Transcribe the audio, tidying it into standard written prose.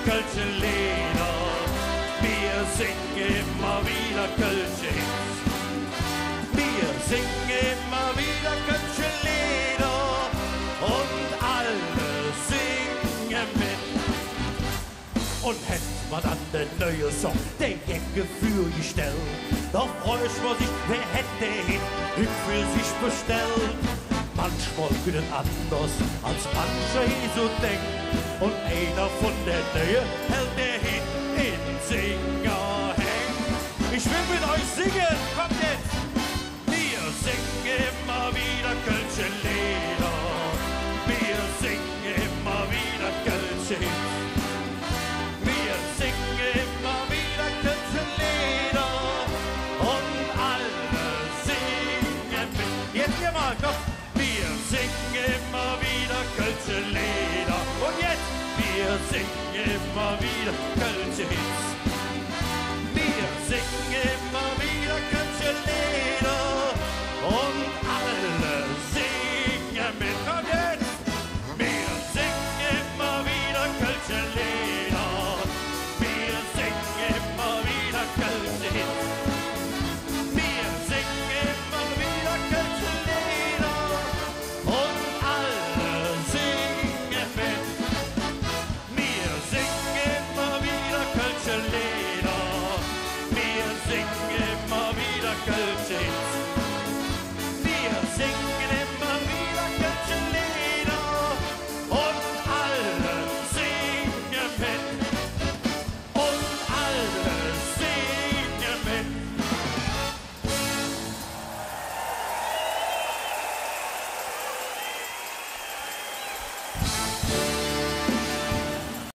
Kölsche Lieder. Wir singen immer wieder Kölsche Hits. Wir singen immer wieder Kölsche Lieder und alle singen mit. Und hätt man dann den neuen Song, der Jacke für die Stell, da freut man sich, wer hätte ihn für sich bestellt. Manchmal wird es anders, als mancher hier so denkt. Und einer von der Nähe hält der Hit in Singer hängt. Ich will mit euch singen, kommt jetzt! Wir singen immer wieder Kölsche Lieder. Wir singen immer wieder Kölsche Hits. Wir singen immer wieder Kölsche Lieder. Und alle singen mit. Jetzt hier mal, komm! Wir singen immer wieder Kölsche Lieder. Und jetzt, wir singen immer wieder Kölsche Hits.